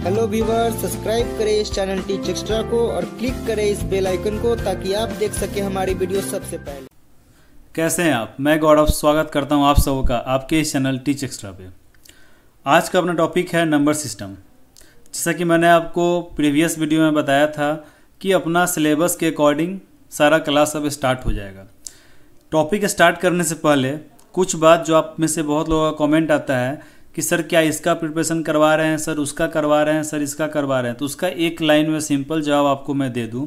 Hello viewers, subscribe करें इस channel teach extra को और क्लिक करें इस बेल आइकन को ताकि आप देख सकें हमारी वीडियो सबसे पहले। कैसे हैं आप? मैं गौरव स्वागत करता हूं आप सबका आपके इस चैनल टीच एक्स्ट्रा पे। आज का अपना टॉपिक है नंबर सिस्टम। जैसा कि मैंने आपको प्रीवियस वीडियो में बताया था कि अपना सिलेबस के अकॉर्डिंग सारा क्लास अब स्टार्ट हो जाएगा। टॉपिक स्टार्ट करने से पहले कुछ बात जो आप में से बहुत लोगों का कमेंट आता है कि सर क्या इसका प्रिपरेशन करवा रहे हैं, सर उसका करवा रहे हैं, सर इसका करवा रहे हैं, तो उसका एक लाइन में सिंपल जवाब आपको मैं दे दूं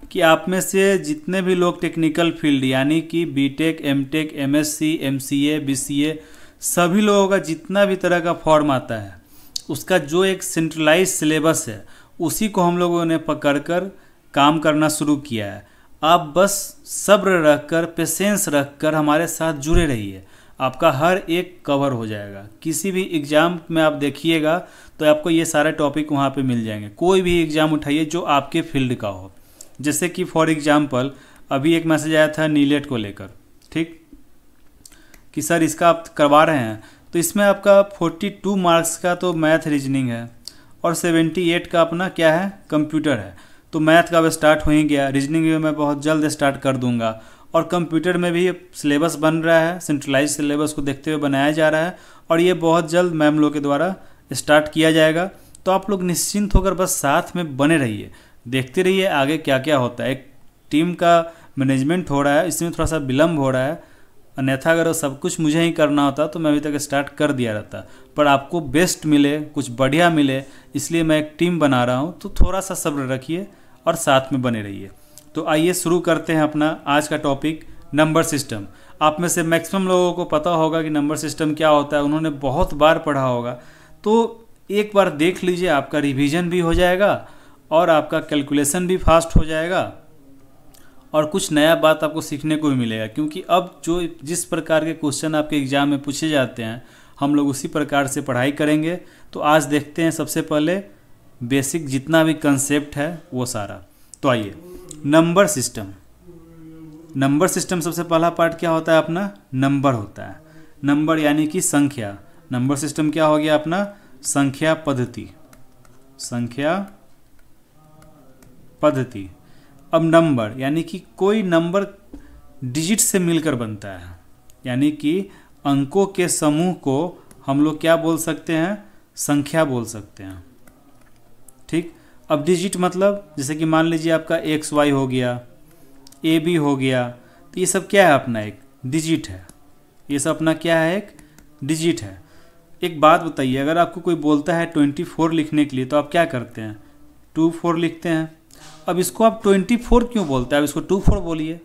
कि आप में से जितने भी लोग टेक्निकल फील्ड यानी कि BTech, MTech, MSc, MCA, BCA, सभी लोगों का जितना भी तरह का फॉर्म आता है उसका जो एक सेंट्रलाइज सिलेबस है उसी को हम लोगों ने पकड़कर काम करना शुरू किया है। आप बस सब्र रखकर, पेशेंस रखकर हमारे साथ जुड़े रहिए, आपका हर एक कवर हो जाएगा। किसी भी एग्ज़ाम में आप देखिएगा तो आपको ये सारे टॉपिक वहाँ पे मिल जाएंगे। कोई भी एग्ज़ाम उठाइए जो आपके फील्ड का हो। जैसे कि फॉर एग्जांपल अभी एक मैसेज आया था नीलेट को लेकर, ठीक, कि सर इसका आप करवा रहे हैं, तो इसमें आपका 42 मार्क्स का तो मैथ रीजनिंग है और 78 का अपना क्या है, कंप्यूटर है। तो मैथ का अब स्टार्ट हो ही गया, रीजनिंग में मैं बहुत जल्द स्टार्ट कर दूंगा और कंप्यूटर में भी सिलेबस बन रहा है, सेंट्रलाइज सिलेबस को देखते हुए बनाया जा रहा है और ये बहुत जल्द मैम लोग के द्वारा स्टार्ट किया जाएगा। तो आप लोग निश्चिंत होकर बस साथ में बने रहिए, देखते रहिए आगे क्या क्या होता है। एक टीम का मैनेजमेंट हो रहा है, इसमें थोड़ा सा विलम्ब हो रहा है, अन्यथा अगर सब कुछ मुझे ही करना होता तो मैं अभी तक स्टार्ट कर दिया रहता। पर आपको बेस्ट मिले, कुछ बढ़िया मिले, इसलिए मैं एक टीम बना रहा हूँ। तो थोड़ा सा सब्र रखिए और साथ में बने रहिए। तो आइए शुरू करते हैं अपना आज का टॉपिक, नंबर सिस्टम। आप में से मैक्सिमम लोगों को पता होगा कि नंबर सिस्टम क्या होता है, उन्होंने बहुत बार पढ़ा होगा। तो एक बार देख लीजिए, आपका रिवीजन भी हो जाएगा और आपका कैलकुलेशन भी फास्ट हो जाएगा और कुछ नया बात आपको सीखने को भी मिलेगा। क्योंकि अब जो जिस प्रकार के क्वेश्चन आपके एग्जाम में पूछे जाते हैं हम लोग उसी प्रकार से पढ़ाई करेंगे। तो आज देखते हैं सबसे पहले बेसिक जितना भी कंसेप्ट है वो सारा। तो आइए, नंबर सिस्टम। नंबर सिस्टम सबसे पहला पार्ट क्या होता है, अपना नंबर होता है। नंबर यानी कि संख्या। नंबर सिस्टम क्या हो गया अपना, संख्या पद्धति। संख्या पद्धति। अब नंबर यानी कि कोई नंबर डिजिट से मिलकर बनता है, यानी कि अंकों के समूह को हम लोग क्या बोल सकते हैं, संख्या बोल सकते हैं, ठीक। अब डिजिट मतलब जैसे कि मान लीजिए आपका XY हो गया, AB हो गया, तो ये सब क्या है, अपना एक डिजिट है। ये सब अपना क्या है, एक डिजिट है। एक बात बताइए, अगर आपको कोई बोलता है 24 लिखने के लिए तो आप क्या करते हैं, 24 लिखते हैं। अब इसको आप 24 क्यों बोलते हैं, अब इसको 24 बोलिए,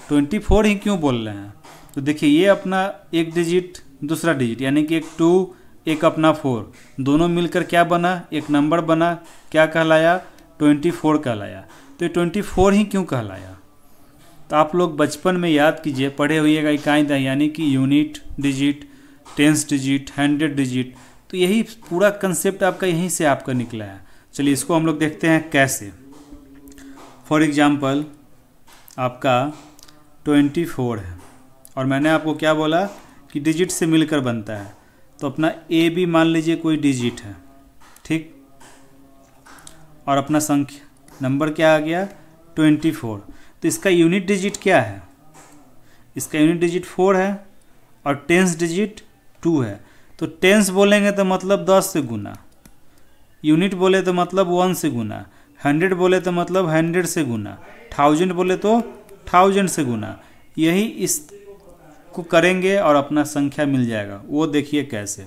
24 ही क्यों बोल रहे हैं। तो देखिए ये अपना एक डिजिट, दूसरा डिजिट, यानी कि एक 2 एक अपना 4, दोनों मिलकर क्या बना, एक नंबर बना, क्या कहलाया, 24 कहलाया। तो ये 24 ही क्यों कहलाया। तो आप लोग बचपन में याद कीजिए, पढ़े हुइएगा इकाई दही, यानी कि unit digit, tens digit, 100 digit. तो यही पूरा कंसेप्ट आपका यहीं से आपका निकला है। चलिए इसको हम लोग देखते हैं कैसे। फॉर एग्जाम्पल आपका 24 है और मैंने आपको क्या बोला कि डिजिट से मिलकर बनता है। तो अपना AB मान लीजिए कोई डिजिट है, ठीक, और अपना संख्या नंबर क्या आ गया, 24। तो इसका यूनिट डिजिट क्या है, इसका यूनिट डिजिट 4 है और टेंस डिजिट 2 है। तो टेंस बोलेंगे तो मतलब 10 से गुना, यूनिट बोले तो मतलब 1 से गुना, 100 बोले तो मतलब 100 से गुना, 1000 बोले तो 1000 से गुना। यही इस को करेंगे और अपना संख्या मिल जाएगा। वो देखिए कैसे,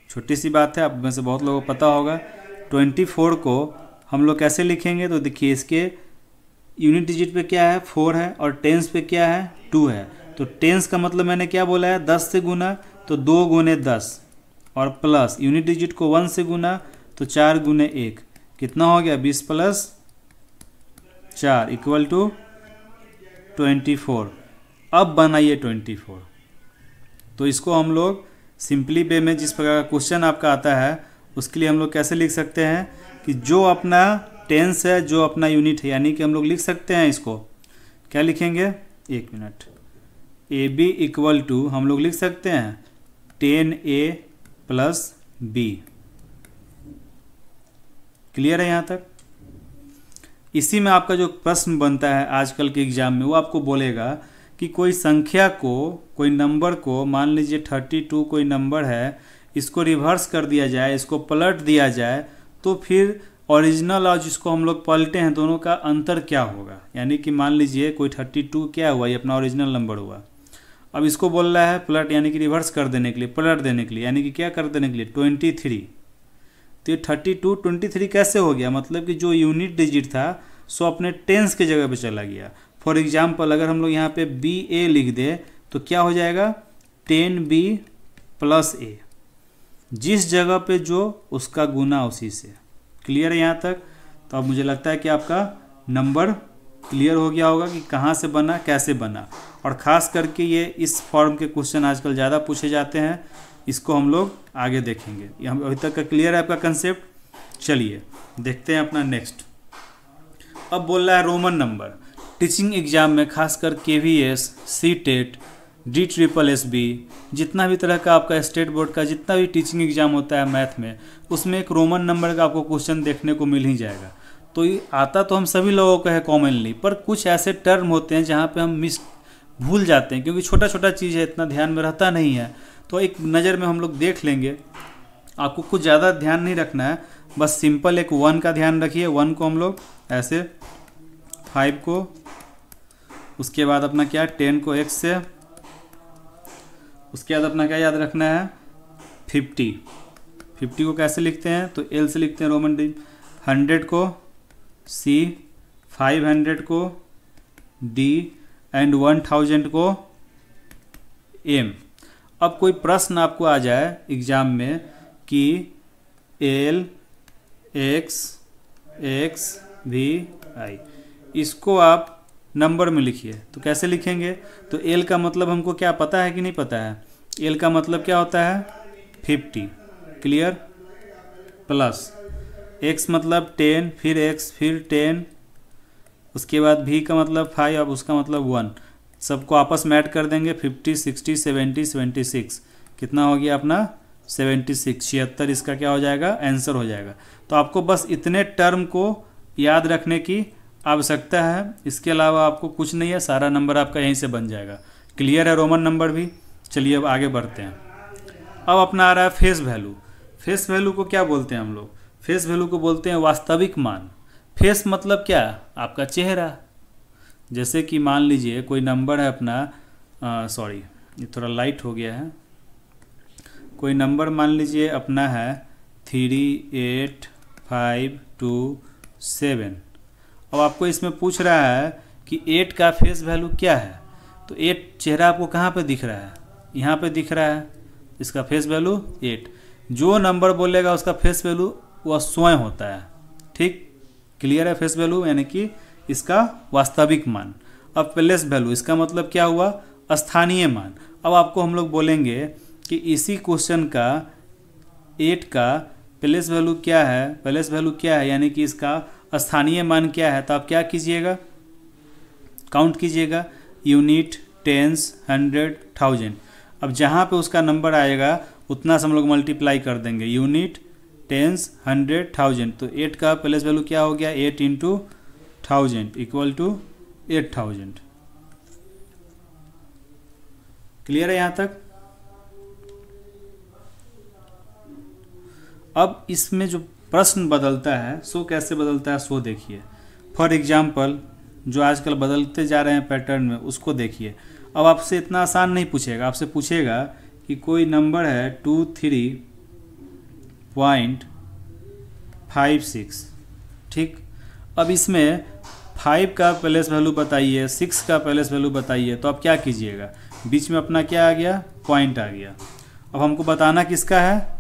छोटी सी बात है, आप में से बहुत लोगों को पता होगा। 24 को हम लोग कैसे लिखेंगे, तो देखिए इसके यूनिट डिजिट पे क्या है, 4 है और टेंस पे क्या है, 2 है। तो टेंस का मतलब मैंने क्या बोला है, 10 से गुना, तो 2 गुने 10 और प्लस यूनिट डिजिट को 1 से गुना, तो 4 गुने 1 कितना हो गया, 20 प्लस 4 इक्वल टू 24। अब बनाइए 24। तो इसको हम लोग सिंपली वे में जिस प्रकार का क्वेश्चन आपका आता है उसके लिए हम लोग कैसे लिख सकते हैं कि जो अपना टेंस है, जो अपना यूनिट है, यानी कि हम लोग लिख सकते हैं इसको क्या लिखेंगे, एक मिनट, AB इक्वल टू हम लोग लिख सकते हैं 10A प्लस बी। क्लियर है यहाँ तक? इसी में आपका जो प्रश्न बनता है आजकल के एग्जाम में, वो आपको बोलेगा कि कोई संख्या को, कोई नंबर को, मान लीजिए 32 कोई नंबर है, इसको रिवर्स कर दिया जाए, इसको पलट दिया जाए, तो फिर ओरिजिनल और जिसको हम लोग पलटे हैं दोनों का अंतर क्या होगा। यानी कि मान लीजिए कोई 32 क्या हुआ, ये अपना ओरिजिनल नंबर हुआ। अब इसको बोल रहा है पलट, यानी कि रिवर्स कर देने के लिए, पलट देने के लिए, यानी कि क्या कर देने के लिए, 23। तो ये 32 23 कैसे हो गया? मतलब कि जो यूनिट डिजिट था सो अपने टेंस के जगह पे चला गया। फॉर एग्जाम्पल अगर हम लोग यहाँ पे BA लिख दे तो क्या हो जाएगा, 10B + A। जिस जगह पे जो उसका गुना उसी से। क्लियर है यहाँ तक? तो अब मुझे लगता है कि आपका नंबर क्लियर हो गया होगा कि कहाँ से बना, कैसे बना। और ख़ास करके ये इस फॉर्म के क्वेश्चन आजकल ज़्यादा पूछे जाते हैं, इसको हम लोग आगे देखेंगे। ये हम अभी तक का क्लियर है आपका कंसेप्ट। चलिए देखते हैं अपना नेक्स्ट। अब बोल रहा है रोमन नंबर। टीचिंग एग्जाम में खासकर KVS, CTET, DSSB, जितना भी तरह का आपका स्टेट बोर्ड का जितना भी टीचिंग एग्जाम होता है मैथ में, उसमें एक रोमन नंबर का आपको क्वेश्चन देखने को मिल ही जाएगा। तो ये आता तो हम सभी लोगों को है कॉमनली, पर कुछ ऐसे टर्म होते हैं जहाँ पे हम भूल जाते हैं, क्योंकि छोटा छोटा चीज़ है, इतना ध्यान में रहता नहीं है। तो एक नज़र में हम लोग देख लेंगे। आपको कुछ ज़्यादा ध्यान नहीं रखना है, बस सिंपल एक 1 का ध्यान रखिए। 1 को हम लोग ऐसे, 5 को, उसके बाद अपना क्या 10 को X से, उसके बाद अपना क्या याद रखना है 50 को कैसे लिखते हैं, तो L से लिखते हैं रोमन डी। 100 को C, 500 को D एंड 1000 को M। अब कोई प्रश्न आपको आ जाए एग्जाम में कि L X X V I, इसको आप नंबर में लिखिए, तो कैसे लिखेंगे? तो L का मतलब हमको क्या पता है कि नहीं पता है? L का मतलब क्या होता है 50। क्लियर? प्लस X मतलब 10, फिर X, फिर 10, उसके बाद V का मतलब 5, अब उसका मतलब 1। सबको आपस में ऐड कर देंगे, 50, 60, 70, 76। कितना हो गया अपना 76, 76 इसका क्या हो जाएगा, आंसर हो जाएगा। तो आपको बस इतने टर्म को याद रखने की आवश्यकता है, इसके अलावा आपको कुछ नहीं है, सारा नंबर आपका यहीं से बन जाएगा। क्लियर है रोमन नंबर भी? चलिए अब आगे बढ़ते हैं। अब अपना आ रहा है फेस वैल्यू। फेस वैल्यू को क्या बोलते हैं हम लोग? फेस वैल्यू को बोलते हैं वास्तविक मान। फेस मतलब क्या? आपका चेहरा। जैसे कि मान लीजिए कोई नंबर है अपना, सॉरी ये थोड़ा लाइट हो गया है, कोई नंबर मान लीजिए अपना है 38527। अब आपको इसमें पूछ रहा है कि 8 का फेस वैल्यू क्या है। तो 8 चेहरा आपको कहाँ पे दिख रहा है? यहाँ पे दिख रहा है, इसका फेस वैल्यू 8। जो नंबर बोलेगा उसका फेस वैल्यू वह स्वयं होता है। ठीक? क्लियर है? फेस वैल्यू यानी कि इसका वास्तविक मान। अब प्लेस वैल्यू, इसका मतलब क्या हुआ? स्थानीय मान। अब आपको हम लोग बोलेंगे कि इसी क्वेश्चन का 8 का प्लेस वैल्यू क्या है, प्लेस वैल्यू क्या है, यानी कि इसका स्थानीय मान क्या है। तो आप क्या कीजिएगा, काउंट कीजिएगा, यूनिट, टेंस, 100, 1000। अब जहाँ पे उसका नंबर आएगा उतना से हम लोग मल्टीप्लाई कर देंगे, यूनिट, टेंस, 100, 1000। तो 8 का प्लेस वैल्यू क्या हो गया, 8 × 1000 इक्वल टू 8000। क्लियर है यहाँ तक? अब इसमें जो प्रश्न बदलता है सो कैसे बदलता है सो देखिए। फॉर एग्जाम्पल जो आजकल बदलते जा रहे हैं पैटर्न में उसको देखिए। अब आपसे इतना आसान नहीं पूछेगा, आपसे पूछेगा कि कोई नंबर है 23.56। ठीक? अब इसमें 5 का प्लेस वैल्यू बताइए, 6 का प्लेस वैल्यू बताइए। तो आप क्या कीजिएगा, बीच में अपना क्या आ गया, पॉइंट आ गया। अब हमको बताना किसका है,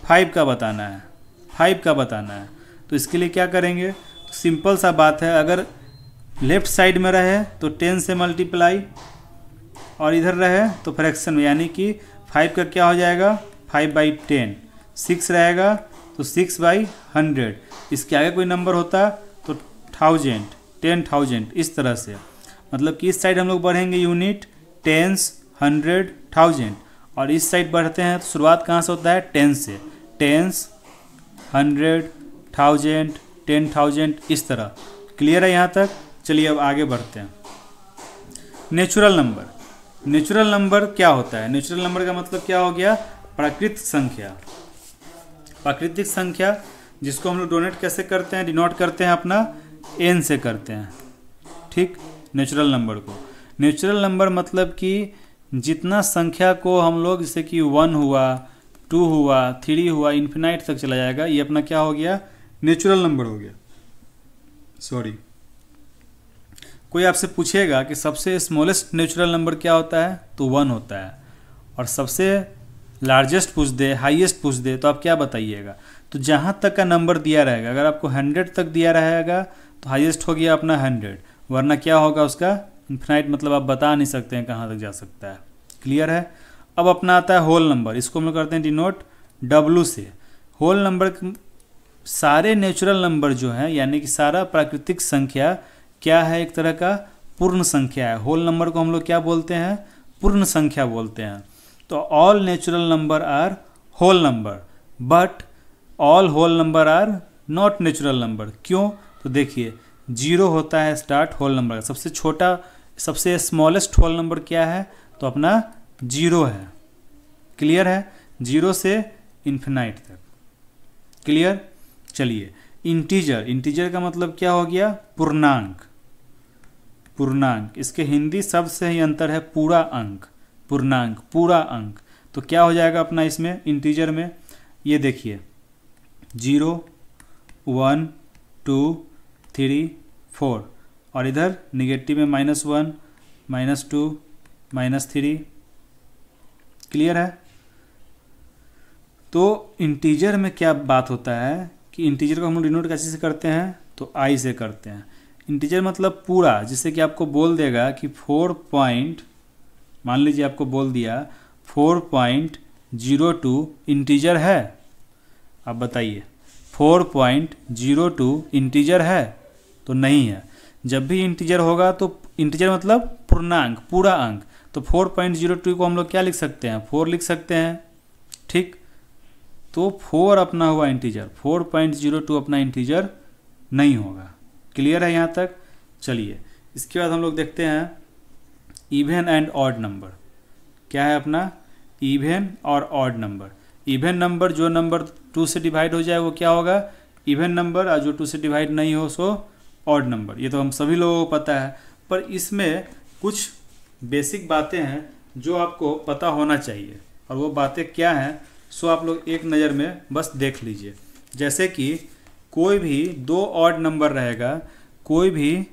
5 का बताना है, 5 का बताना है। तो इसके लिए क्या करेंगे, तो सिंपल सा बात है, अगर लेफ्ट साइड में रहे तो 10 से मल्टीप्लाई, और इधर रहे तो फ्रैक्शन में, यानी कि 5 का क्या हो जाएगा 5/10, 6 रहेगा तो 6/100। इसके आगे कोई नंबर होता तो 1000, 10,000, इस तरह से। मतलब कि इस साइड हम लोग बढ़ेंगे यूनिट, टेंस, 100, 1000, और इस साइड बढ़ते हैं तो शुरुआत कहाँ से होता है 10 से। टेंस, 100, 1000, 10,000, इस तरह। क्लियर है यहाँ तक? चलिए अब आगे बढ़ते हैं। नेचुरल नंबर, नेचुरल नंबर क्या होता है? नेचुरल नंबर का मतलब क्या हो गया? प्राकृतिक संख्या। प्राकृतिक संख्या जिसको हम लोग डोनेट कैसे करते हैं, डिनोट करते हैं अपना n से करते हैं, ठीक। नेचुरल नंबर को, नेचुरल नंबर मतलब कि जितना संख्या को हम लोग, जैसे कि 1 हुआ, 2 हुआ, 3 हुआ, इन्फिनाइट तक चला जाएगा, ये अपना क्या हो गया? नेचुरल नंबर हो गया। सॉरी, कोई आपसे पूछेगा कि सबसे स्मॉलेस्ट नेचुरल नंबर क्या होता है, तो 1 होता है। और सबसे लार्जेस्ट पूछ दे, हाईएस्ट पूछ दे, तो आप क्या बताइएगा? तो जहाँ तक का नंबर दिया रहेगा, अगर आपको 100 तक दिया रहेगा तो हाईएस्ट हो गया अपना 100, वरना क्या होगा उसका? इन्फिनाइट, मतलब आप बता नहीं सकते हैं कहाँ तक जा सकता है। क्लियर है? अब अपना आता है होल नंबर, इसको हम लोग करते हैं डिनोट W से। होल नंबर, सारे नेचुरल नंबर जो है, यानी कि सारा प्राकृतिक संख्या क्या है? एक तरह का पूर्ण संख्या है। होल नंबर को हम लोग क्या बोलते हैं? पूर्ण संख्या बोलते हैं। तो all natural number are whole number, but all whole number are not natural number. क्यों? तो देखिए, 0 होता है स्टार्ट होल नंबर का। सबसे छोटा, सबसे स्मॉलेस्ट होल नंबर क्या है? तो अपना 0 है। क्लियर है? 0 से इन्फिनाइट तक। क्लियर? चलिए, इंटीजर, इंटीजर का मतलब क्या हो गया? पूर्णांक। पूर्णांक, इसके हिंदी शब्द से ही अंतर है, पूरा अंक, पूर्णांक, पूरा अंक। तो क्या हो जाएगा अपना इसमें इंटीजर में? ये देखिए, 0, 1, 2, 3, 4, और इधर निगेटिव में -1, -2, -3। क्लियर है? तो इंटीजर में क्या बात होता है कि इंटीजर को हम लोग डिनोट कैसे से करते हैं? तो i से करते हैं। इंटीजर मतलब पूरा, जिससे कि आपको बोल देगा कि 4 पॉइंट, मान लीजिए आपको बोल दिया 4.02 इंटीजर है। आप बताइए, 4.02 इंटीजर है? तो नहीं है। जब भी इंटीजर होगा तो इंटीजर मतलब पूर्णांक, पूरा अंक। तो 4.02 को हम लोग क्या लिख सकते हैं? 4 लिख सकते हैं, ठीक। तो 4 अपना हुआ इंटीजर, 4.02 अपना इंटीजर नहीं होगा। क्लियर है यहाँ तक? चलिए, इसके बाद हम लोग देखते हैं इवन एंड ऑड नंबर। क्या है अपना? इवन और ऑड नंबर। इवन नंबर, जो नंबर 2 से डिवाइड हो जाए वो क्या होगा? इवन नंबर, और जो 2 से डिवाइड नहीं हो सो ऑड नंबर। ये तो हम सभी लोगों को पता है, पर इसमें कुछ बेसिक बातें हैं जो आपको पता होना चाहिए। और वो बातें क्या हैं, सो आप लोग एक नज़र में बस देख लीजिए। जैसे कि कोई भी 2 ऑड नंबर रहेगा, कोई भी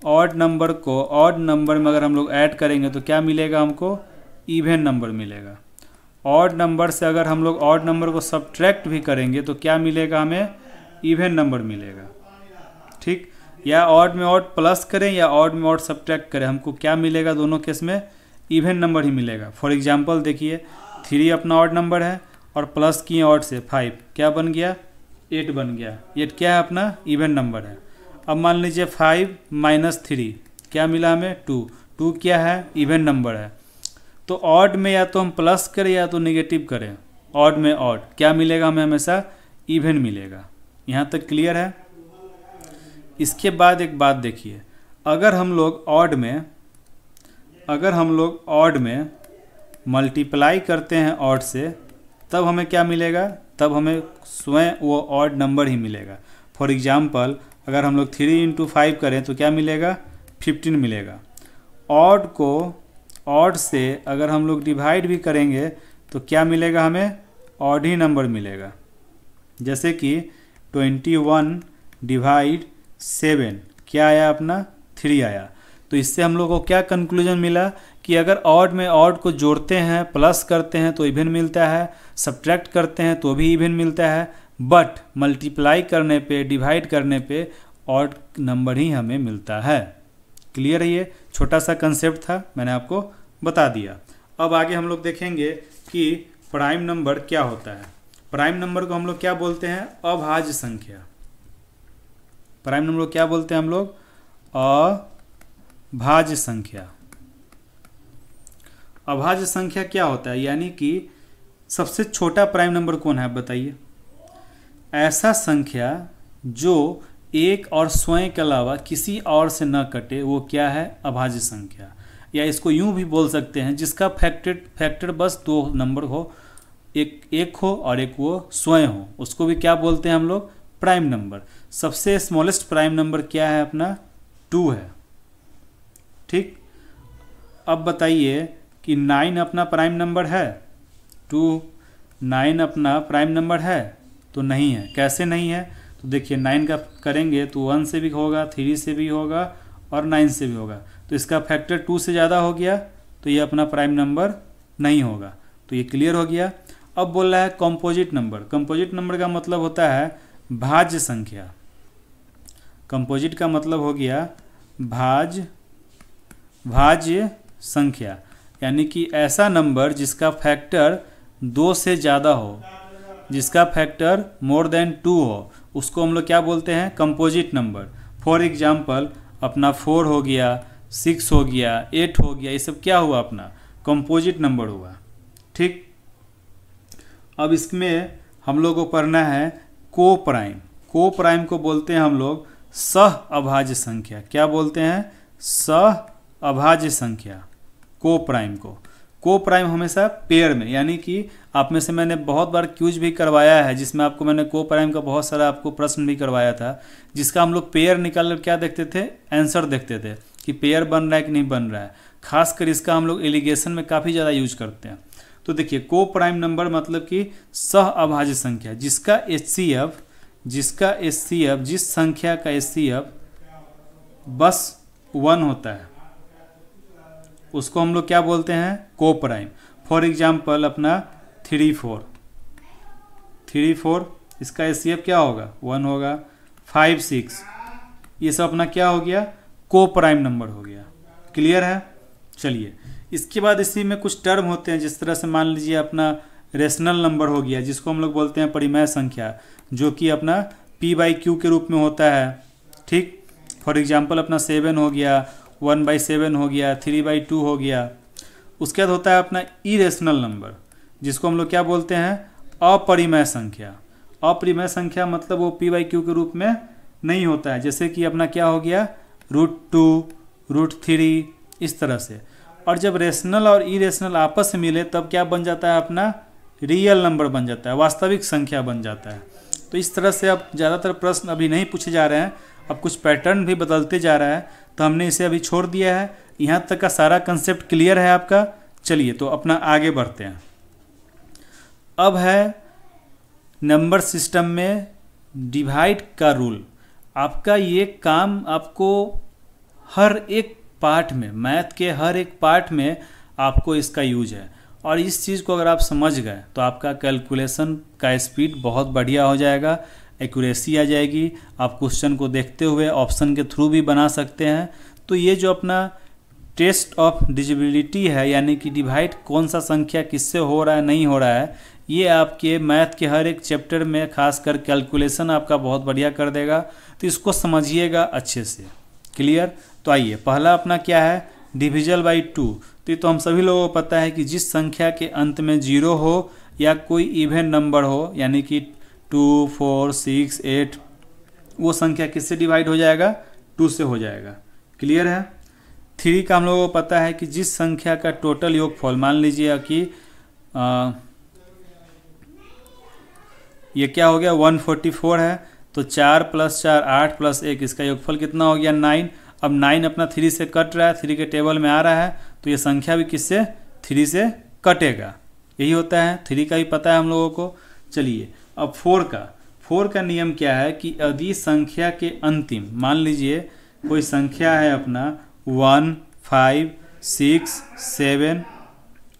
ऑड नंबर को ऑड नंबर में अगर हम लोग ऐड करेंगे तो क्या मिलेगा हमको? इवन नंबर मिलेगा। ऑड नंबर से अगर हम लोग ऑड नंबर को सब्ट्रैक्ट भी करेंगे तो क्या मिलेगा हमें? इवन नंबर मिलेगा, ठीक। या ऑड में ऑड प्लस करें या ऑड में ऑड सब्ट्रैक्ट करें, हमको क्या मिलेगा? दोनों केस में इवन नंबर ही मिलेगा। फॉर एग्जांपल देखिए, 3 अपना ऑड नंबर है और प्लस किए ऑड से 5, क्या बन गया? 8 बन गया। 8 क्या है? अपना इवन नंबर है। अब मान लीजिए 5 - 3 क्या मिला हमें? 2। 2 क्या है? इवन नंबर है। तो ऑड में या तो हम प्लस करें या तो नेगेटिव करें, ऑड में ऑड क्या मिलेगा हमें? हमेशा इवन मिलेगा। यहाँ तक क्लियर है? इसके बाद एक बात देखिए, अगर हम लोग ऑड में मल्टीप्लाई करते हैं ऑड से, तब हमें क्या मिलेगा? तब हमें स्वयं वो ऑड नंबर ही मिलेगा। फॉर एग्जांपल, अगर हम लोग 3 × 5 करें तो क्या मिलेगा? 15 मिलेगा। ऑड को ऑड से अगर हम लोग डिवाइड भी करेंगे तो क्या मिलेगा हमें? ऑड ही नंबर मिलेगा। जैसे कि 21 / 7 क्या आया अपना? 3 आया। तो इससे हम लोग को क्या कंक्लूजन मिला कि अगर ऑड में ऑड को जोड़ते हैं, प्लस करते हैं तो इवन मिलता है, सब्ट्रैक्ट करते हैं तो भी इवन मिलता है, बट मल्टीप्लाई करने पे, डिवाइड करने पे ऑड नंबर ही हमें मिलता है। क्लियर है? ये छोटा सा कंसेप्ट था, मैंने आपको बता दिया। अब आगे हम लोग देखेंगे कि प्राइम नंबर क्या होता है। प्राइम नंबर को हम लोग क्या बोलते हैं? अभाज्य संख्या। प्राइम नंबर को क्या बोलते हैं हम लोग? अभाज्य संख्या। अभाज्य संख्या क्या होता है? यानी कि सबसे छोटा प्राइम नंबर कौन है आप बताइए। ऐसा संख्या जो एक और स्वयं के अलावा किसी और से न कटे वो क्या है, अभाज्य संख्या। या इसको यूं भी बोल सकते हैं जिसका फैक्टर बस दो नंबर हो, एक हो और एक वो स्वयं हो, उसको भी क्या बोलते हैं हम लोग, प्राइम नंबर। सबसे स्मॉलेस्ट प्राइम नंबर क्या है अपना, 2 है। ठीक, अब बताइए कि 9 अपना प्राइम नंबर है, 9 अपना प्राइम नंबर है तो नहीं है। कैसे नहीं है, तो देखिए 9 का करेंगे तो 1 से भी होगा, 3 से भी होगा और 9 से भी होगा, तो इसका फैक्टर 2 से ज़्यादा हो गया तो ये अपना प्राइम नंबर नहीं होगा। तो ये क्लियर हो गया। अब बोल रहा है कंपोजिट नंबर। कंपोजिट नंबर का मतलब होता है भाज्य संख्या। कंपोजिट का मतलब हो गया भाज्य संख्या, यानी कि ऐसा नंबर जिसका फैक्टर 2 से ज़्यादा हो, जिसका फैक्टर मोर देन 2 हो, उसको हम लोग क्या बोलते हैं, कंपोजिट नंबर। फॉर एग्जाम्पल अपना 4 हो गया, 6 हो गया, 8 हो गया, ये सब क्या हुआ, अपना कंपोजिट नंबर हुआ। ठीक, अब इसमें हम लोग को पढ़ना है को प्राइम। को प्राइम को बोलते हैं हम लोग सह अभाज्य संख्या। क्या बोलते हैं, सह अभाज्य संख्या। को प्राइम को प्राइम हमेशा पेयर में, यानी कि आप में से मैंने बहुत बार क्यूज भी करवाया है जिसमें आपको मैंने को प्राइम का बहुत सारा आपको प्रश्न भी करवाया था, जिसका हम लोग पेयर निकाल कर क्या देखते थे, आंसर देखते थे कि पेयर बन रहा है कि नहीं बन रहा है। खासकर इसका हम लोग एलिगेशन में काफ़ी ज़्यादा यूज करते हैं। तो देखिए को प्राइम नंबर मतलब कि सह अभाज्य संख्या, जिसका HCF जिस संख्या का HCF बस 1 होता है, उसको हम लोग क्या बोलते हैं, को प्राइम। फॉर एग्जाम्पल अपना 3 4 इसका HCF क्या होगा, 1 होगा। 5 6 ये सब अपना क्या हो गया, को प्राइम नंबर हो गया। क्लियर है। चलिए इसके बाद इसी में कुछ टर्म होते हैं, जिस तरह से मान लीजिए अपना रेशनल नंबर हो गया, जिसको हम लोग बोलते हैं परिमेय संख्या, जो कि अपना P/Q के रूप में होता है। ठीक, फॉर एग्जाम्पल अपना 7 हो गया, 1/7 हो गया, 3/2 हो गया। उसके बाद होता है अपना इरेशनल नंबर, जिसको हम लोग क्या बोलते हैं, अपरिमेय संख्या। अपरिमेय संख्या मतलब वो P/Q के रूप में नहीं होता है, जैसे कि अपना क्या हो गया, √2 √3 इस तरह से। और जब रेशनल और इरेशनल आपस में मिले तब क्या बन जाता है, अपना रियल नंबर बन जाता है, वास्तविक संख्या बन जाता है। तो इस तरह से अब ज़्यादातर प्रश्न अभी नहीं पूछे जा रहे हैं, अब कुछ पैटर्न भी बदलते जा रहा है, तो हमने इसे अभी छोड़ दिया है। यहाँ तक का सारा कंसेप्ट क्लियर है आपका। चलिए तो अपना आगे बढ़ते हैं। अब है नंबर सिस्टम में डिवाइड का रूल। आपका ये काम आपको हर एक पार्ट में, मैथ के हर एक पार्ट में आपको इसका यूज है, और इस चीज़ को अगर आप समझ गए तो आपका कैलकुलेशन का स्पीड बहुत बढ़िया हो जाएगा, एक्यूरेसी आ जाएगी। आप क्वेश्चन को देखते हुए ऑप्शन के थ्रू भी बना सकते हैं। तो ये जो अपना टेस्ट ऑफ डिविजिबिलिटी है, यानी कि डिवाइड कौन सा संख्या किससे हो रहा है नहीं हो रहा है, ये आपके मैथ के हर एक चैप्टर में खासकर कैलकुलेशन आपका बहुत बढ़िया कर देगा। तो इसको समझिएगा अच्छे से। क्लियर। तो आइए पहला अपना क्या है, डिविजल बाई 2। तो ये तो हम सभी लोगों को पता है कि जिस संख्या के अंत में 0 हो या कोई इवन नंबर हो, यानी कि 2 4 6 8, वो संख्या किससे डिवाइड हो जाएगा, 2 से हो जाएगा। क्लियर है। 3 का हम लोगों को पता है कि जिस संख्या का टोटल योगफल, मान लीजिए कि ये क्या हो गया 144 है, तो 4 + 4 8 + 1 इसका योगफल कितना हो गया 9। अब 9 अपना 3 से कट रहा है, 3 के टेबल में आ रहा है, तो ये संख्या भी किससे, 3 से कटेगा। यही होता है, 3 का भी पता है हम लोगों को। चलिए अब 4 का नियम क्या है कि यदि संख्या के अंतिम, मान लीजिए कोई संख्या है अपना 1 5 6 7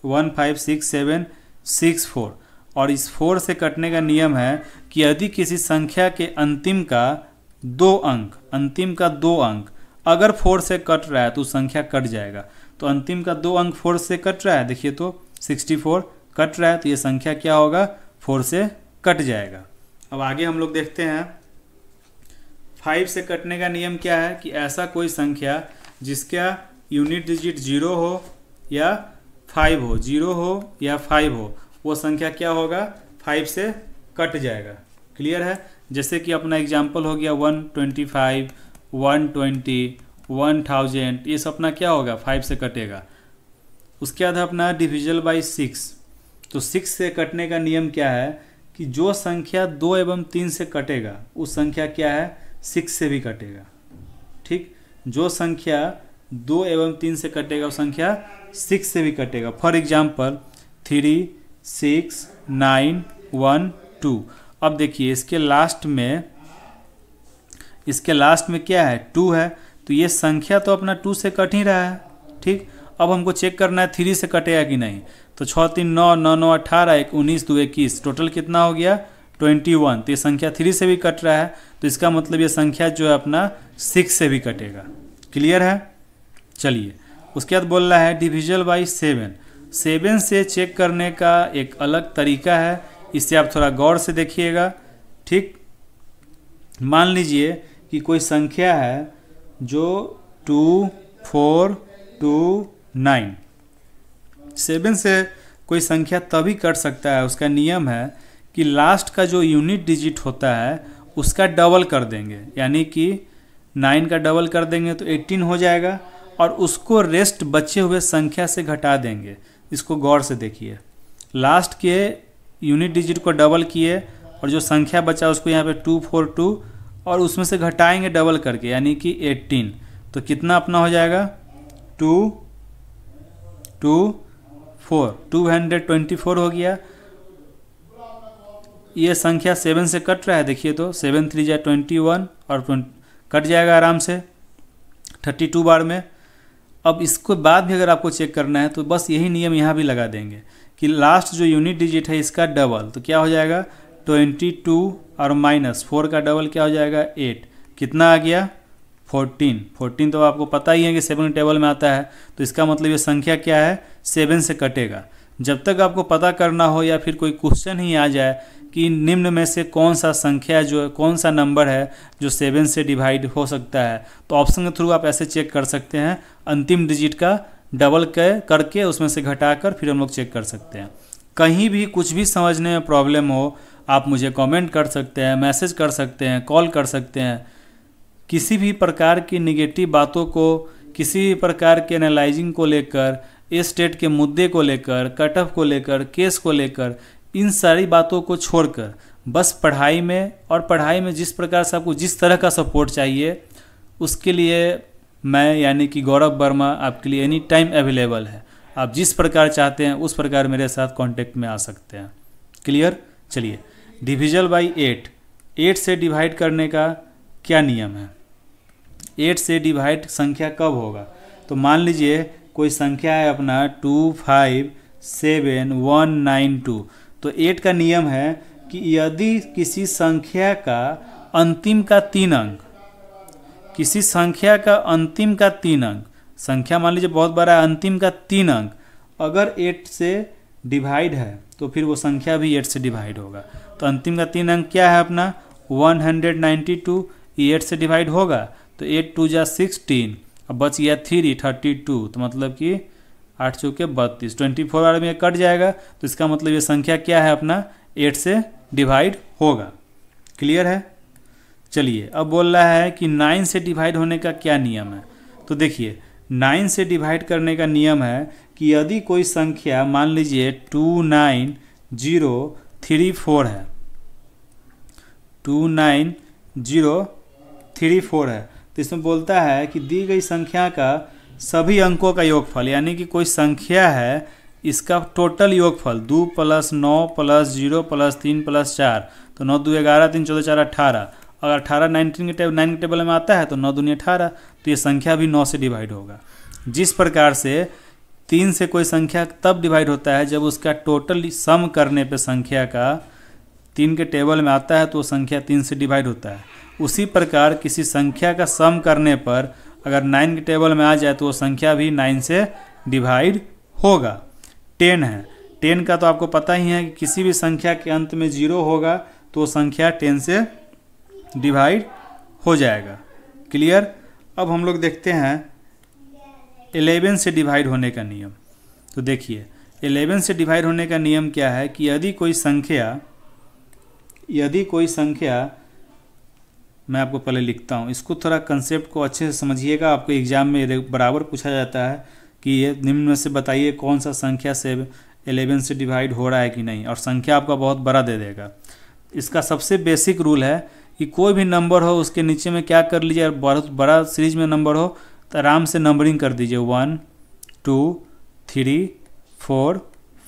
1 5 6 7 6 4, और इस 4 से कटने का नियम है कि यदि किसी संख्या के अंतिम का 2 अंक अगर 4 से कट रहा है तो संख्या कट जाएगा। तो अंतिम का 2 अंक 4 से कट रहा है, देखिए तो 64 कट रहा है, तो ये संख्या क्या होगा, 4 से कट जाएगा। अब आगे हम लोग देखते हैं 5 से कटने का नियम क्या है कि ऐसा कोई संख्या जिसका यूनिट डिजिट 0 हो या 5 हो, 0 हो या 5 हो, वो संख्या क्या होगा, 5 से कट जाएगा। क्लियर है। जैसे कि अपना एग्जाम्पल हो गया 125, 120, 1000, ये सब अपना क्या होगा, 5 से कटेगा। उसके बाद अपना डिविजल बाई 6। तो 6 से कटने का नियम क्या है कि जो संख्या 2 एवं 3 से कटेगा उस संख्या क्या है, 6 से भी कटेगा। ठीक, जो संख्या 2 एवं 3 से कटेगा वो संख्या 6 से भी कटेगा। For example 3, 6, 9, 1, 2। अब देखिए इसके लास्ट में क्या है, 2 है, तो ये संख्या तो अपना 2 से कट ही रहा है। ठीक, अब हमको चेक करना है 3 से कटेगा कि नहीं। तो 6 3 9, 9 9 18, 1 19, 2 21, टोटल कितना हो गया 21। तो ये संख्या 3 से भी कट रहा है, तो इसका मतलब ये संख्या जो है अपना 6 से भी कटेगा। क्लियर है। चलिए उसके बाद बोल रहा है डिविजल बाई 7। 7 से चेक करने का एक अलग तरीका है, इसे आप थोड़ा गौर से देखिएगा। ठीक, मान लीजिए कि कोई संख्या है जो 2, 4, 2, 9। 7 से कोई संख्या तभी कट सकता है, उसका नियम है कि लास्ट का जो यूनिट डिजिट होता है उसका डबल कर देंगे, यानी कि 9 का डबल कर देंगे तो 18 हो जाएगा, और उसको रेस्ट बचे हुए संख्या से घटा देंगे। इसको गौर से देखिए, लास्ट के यूनिट डिजिट को डबल किए और जो संख्या बचा उसको यहाँ पे 242 और उसमें से घटाएंगे डबल करके, यानी कि 18। तो कितना अपना हो जाएगा 224 हो गया। ये संख्या 7 से कट रहा है, देखिए तो 7 3 × 21 और कट जाएगा आराम से 32 बार में। अब इसको बाद भी अगर आपको चेक करना है तो बस यही नियम यहाँ भी लगा देंगे कि लास्ट जो यूनिट डिजिट है इसका डबल, तो क्या हो जाएगा 22 और -4 का डबल क्या हो जाएगा 8। कितना आ गया 14। तो आपको पता ही है कि 7 टेबल में आता है, तो इसका मतलब ये संख्या क्या है 7 से कटेगा। जब तक आपको पता करना हो या फिर कोई क्वेश्चन ही आ जाए कि निम्न में से कौन सा संख्या जो है, कौन सा नंबर है जो 7 से डिवाइड हो सकता है, तो ऑप्शन के थ्रू आप ऐसे चेक कर सकते हैं। अंतिम डिजिट का डबल करके उसमें से घटाकर फिर हम लोग चेक कर सकते हैं। कहीं भी कुछ भी समझने में प्रॉब्लम हो आप मुझे कमेंट कर सकते हैं, मैसेज कर सकते हैं, कॉल कर सकते हैं। किसी भी प्रकार की निगेटिव बातों को, किसी भी प्रकार के एनालाइजिंग को लेकर, स्टेट के मुद्दे को लेकर, कट ऑफ को लेकर, केस को लेकर, इन सारी बातों को छोड़कर बस पढ़ाई में, और पढ़ाई में जिस प्रकार से आपको जिस तरह का सपोर्ट चाहिए उसके लिए मैं यानी कि गौरव वर्मा आपके लिए एनी टाइम अवेलेबल है। आप जिस प्रकार चाहते हैं उस प्रकार मेरे साथ कांटेक्ट में आ सकते हैं। क्लियर। चलिए डिविजल बाई 8 से डिवाइड करने का क्या नियम है। 8 से डिवाइड संख्या कब होगा, तो मान लीजिए कोई संख्या है अपना 257 192। तो 8 का नियम है कि यदि किसी संख्या का अंतिम का 3 अंक, किसी संख्या का अंतिम का 3 अंक, संख्या मान लीजिए बहुत बड़ा है, अंतिम का 3 अंक अगर 8 से डिवाइड है तो फिर वो संख्या भी 8 से डिवाइड होगा। तो अंतिम का 3 अंक क्या है अपना 192, ये 8 से डिवाइड होगा, तो 8 2 × 16, अब बच गया 3 32, तो मतलब कि 8 चौके 32, 24 बार में कट जाएगा, तो इसका मतलब ये संख्या क्या है अपना 8 से डिवाइड होगा। क्लियर है। चलिए अब बोल रहा है कि 9 से डिवाइड होने का क्या नियम है। तो देखिए 9 से डिवाइड करने का नियम है कि यदि कोई संख्या मान लीजिए 29034 है, 29034 है, तो इसमें बोलता है कि दी गई संख्या का सभी अंकों का योगफल, यानी कि कोई संख्या है इसका टोटल योगफल 2 + 9 + 0 + 3 + 4, तो 9 2 11 3 14 4 18। अगर 18 9 के टेबल में आता है तो 9 दूनी 18, तो ये संख्या भी 9 से डिवाइड होगा। जिस प्रकार से 3 से कोई संख्या तब डिवाइड होता है जब उसका टोटल सम करने पे संख्या का 3 के टेबल में आता है तो संख्या 3 से डिवाइड होता है। उसी प्रकार किसी संख्या का सम करने पर अगर 9 के टेबल में आ जाए तो वो संख्या भी 9 से डिवाइड होगा। 10 है, 10 का तो आपको पता ही है कि किसी भी संख्या के अंत में 0 होगा तो संख्या 10 से डिवाइड हो जाएगा। क्लियर। अब हम लोग देखते हैं 11 से डिवाइड होने का नियम। तो देखिए 11 से डिवाइड होने का नियम क्या है कि यदि कोई संख्या मैं आपको पहले लिखता हूँ, इसको थोड़ा कंसेप्ट को अच्छे से समझिएगा। आपको एग्जाम में बराबर पूछा जाता है कि ये निम्न में से बताइए कौन सा संख्या से 11 से डिवाइड हो रहा है कि नहीं, और संख्या आपका बहुत बड़ा दे देगा। इसका सबसे बेसिक रूल है कि कोई भी नंबर हो उसके नीचे में क्या कर लीजिए, बहुत बड़ा सीरीज में नंबर हो तो आराम से नंबरिंग कर दीजिए 1 2 3 4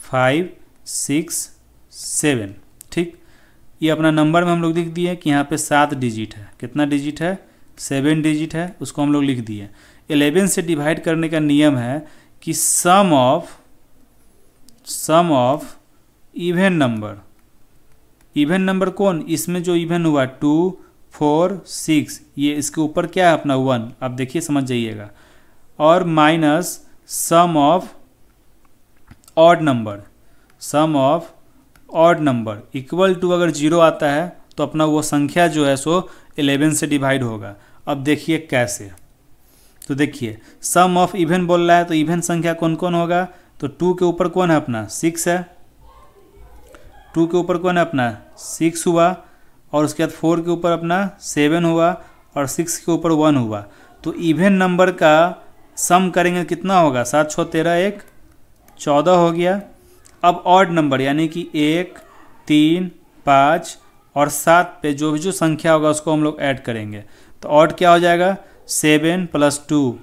5 6 7। ठीक, ये अपना नंबर में हम लोग लिख दिए कि यहाँ पे 7 डिजिट है। कितना डिजिट है? 7 डिजिट है, उसको हम लोग लिख दिए। 11 से डिवाइड करने का नियम है कि सम ऑफ इवन नंबर कौन, इसमें जो इवन हुआ 2 4 6, ये इसके ऊपर क्या है अपना 1, आप देखिए समझ जाइएगा, और minus sum of odd number equal to, अगर 0 आता है तो अपना वो संख्या जो है सो 11 से डिवाइड होगा। अब देखिए कैसे, तो देखिए सम ऑफ इवन बोल रहा है तो इवन संख्या कौन कौन होगा, तो 2 के ऊपर कौन है अपना 6 है, 2 के ऊपर कौन है अपना 6 हुआ, और उसके बाद 4 के ऊपर अपना 7 हुआ, और 6 के ऊपर 1 हुआ। तो इवन नंबर का सम करेंगे कितना होगा, 7 6 13 1 14 हो गया। अब ऑड नंबर यानी कि 1 3 5 और 7 पे जो भी जो संख्या होगा उसको हम लोग ऐड करेंगे, तो ऑड क्या हो जाएगा 7 + 2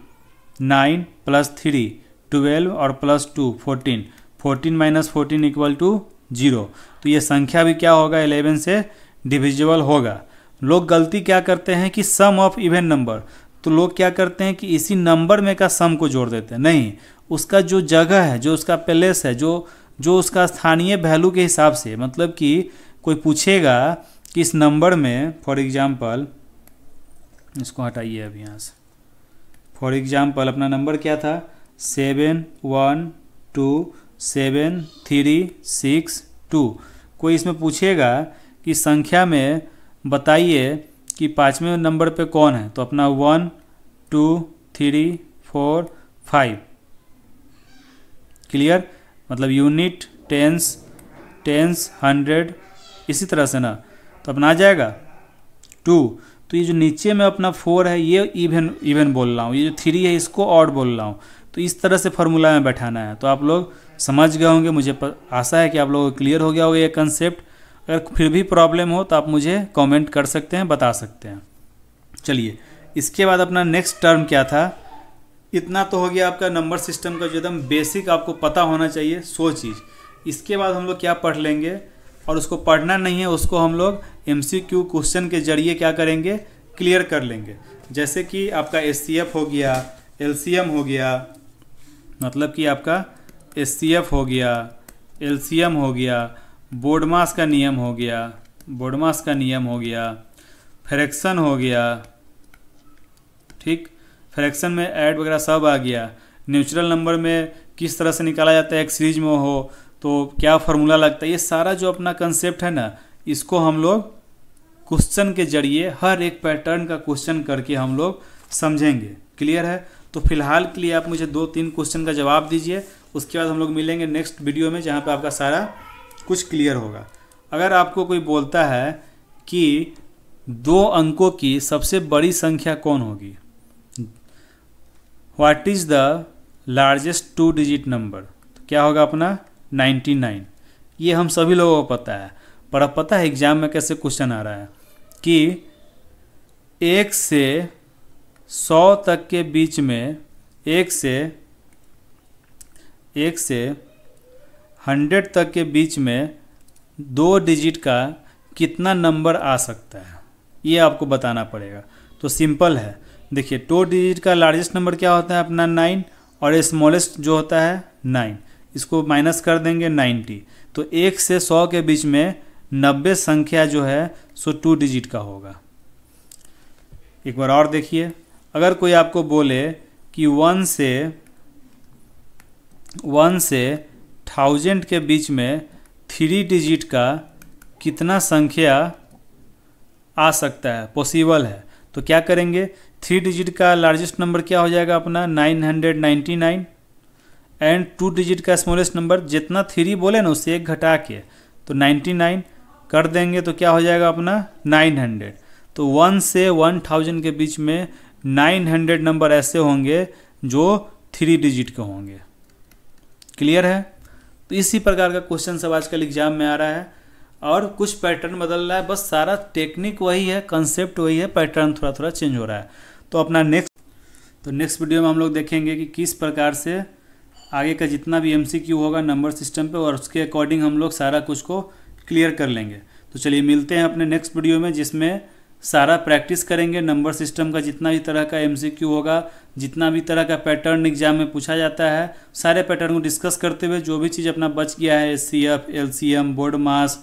9 + 3 12 और +2 14, 14 - 14 = 0। तो ये संख्या भी क्या होगा 11 से डिविजिबल होगा। लोग गलती क्या करते हैं कि सम ऑफ इवन नंबर, तो लोग क्या करते हैं कि इसी नंबर में का सम को जोड़ देते हैं। नहीं, उसका जो जगह है, जो उसका प्लेस है, जो उसका स्थानीय वैल्यू के हिसाब से, मतलब कि कोई पूछेगा कि इस नंबर में फॉर एग्जांपल, इसको हटाइए अभी यहाँ से, फॉर एग्जांपल अपना नंबर क्या था 7 1 2 7 3 6 2। कोई इसमें पूछेगा कि संख्या में बताइए कि 5वें नंबर पे कौन है, तो अपना 1 2 3 4 5। क्लियर, मतलब यूनिट, टेंस, 100, इसी तरह से ना, तो अपना आ जाएगा 2। तो ये जो नीचे में अपना 4 है ये इवन बोल रहा हूँ, ये जो 3 है इसको ऑड बोल रहा हूँ। तो इस तरह से फार्मूला में बैठाना है। तो आप लोग समझ गए होंगे, मुझे आशा है कि आप लोगों को क्लियर हो गया होगा ये कंसेप्ट। अगर फिर भी प्रॉब्लम हो तो आप मुझे कमेंट कर सकते हैं, बता सकते हैं। चलिए, इसके बाद अपना नेक्स्ट टर्म क्या था, इतना तो हो गया आपका नंबर सिस्टम का जो एकदम बेसिक आपको पता होना चाहिए 100 चीज़। इसके बाद हम लोग क्या पढ़ लेंगे, और उसको पढ़ना नहीं है, उसको हम लोग MCQ क्वेश्चन के जरिए क्या करेंगे, क्लियर कर लेंगे। जैसे कि आपका SCF हो गया, LCM हो गया, मतलब कि आपका SCF हो गया, LCM हो गया, बोडमास का नियम हो गया, फ्रैक्शन हो गया, ठीक, फ्रैक्शन में ऐड वगैरह सब आ गया। नेचुरल नंबर में किस तरह से निकाला जाता है, एक सीरीज में हो तो क्या फार्मूला लगता है, ये सारा जो अपना कंसेप्ट है ना, इसको हम लोग क्वेश्चन के जरिए हर एक पैटर्न का क्वेश्चन करके हम लोग समझेंगे। क्लियर है? तो फिलहाल के लिए आप मुझे 2-3 क्वेश्चन का जवाब दीजिए, उसके बाद हम लोग मिलेंगे नेक्स्ट वीडियो में जहाँ पे आपका सारा कुछ क्लियर होगा। अगर आपको कोई बोलता है कि 2 अंकों की सबसे बड़ी संख्या कौन होगी, what is the largest 2 digit number, तो क्या होगा अपना 99। ये हम सभी लोगों को पता है, पर अब पता है एग्जाम में कैसे क्वेश्चन आ रहा है कि 1 से 100 तक के बीच में, 1 से 100 तक के बीच में 2 डिजिट का कितना नंबर आ सकता है, ये आपको बताना पड़ेगा। तो सिंपल है, देखिए 2 डिजिट का लार्जेस्ट नंबर क्या होता है अपना 9, और स्मॉलेस्ट जो होता है 9, इसको माइनस कर देंगे 90। तो 1 से 100 के बीच में 90 संख्या जो है सो 2 डिजिट का होगा। एक बार और देखिए, अगर कोई आपको बोले कि 1 से 1000 के बीच में 3 डिजिट का कितना संख्या आ सकता है, पॉसिबल है, तो क्या करेंगे, 3 डिजिट का लार्जेस्ट नंबर क्या हो जाएगा अपना 999, एंड 2 डिजिट का स्मॉलेस्ट नंबर जितना 3 बोले ना उससे 1 घटा के तो 99 कर देंगे तो क्या हो जाएगा अपना 900। तो 1 से 1000 के बीच में 900 नंबर ऐसे होंगे जो 3 डिजिट के होंगे। क्लियर है? तो इसी प्रकार का क्वेश्चन सब आजकल एग्जाम में आ रहा है और कुछ पैटर्न बदल रहा है, बस सारा टेक्निक वही है, कंसेप्ट वही है, पैटर्न थोड़ा थोड़ा चेंज हो रहा है। तो अपना नेक्स्ट वीडियो में हम लोग देखेंगे कि किस प्रकार से आगे का जितना भी MCQ होगा नंबर सिस्टम पे और उसके अकॉर्डिंग हम लोग सारा कुछ को क्लियर कर लेंगे। तो चलिए मिलते हैं अपने नेक्स्ट वीडियो में, जिसमें सारा प्रैक्टिस करेंगे नंबर सिस्टम का, जितना भी तरह का MCQ होगा, जितना भी तरह का पैटर्न एग्जाम में पूछा जाता है, सारे पैटर्न को डिस्कस करते हुए जो भी चीज़ अपना बच गया है SCF, LCM, बोर्ड मास,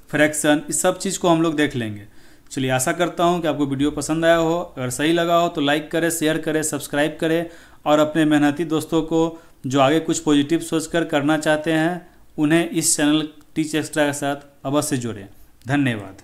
फ्रैक्शन, इस सब चीज़ को हम लोग देख लेंगे। चलिए आशा करता हूँ कि आपको वीडियो पसंद आया हो। अगर सही लगा हो तो लाइक करें, शेयर करें, सब्सक्राइब करें और अपने मेहनती दोस्तों को जो आगे कुछ पॉजिटिव सोचकर करना चाहते हैं उन्हें इस चैनल टीच एक्स्ट्रा के साथ अवश्य जोड़ें। धन्यवाद।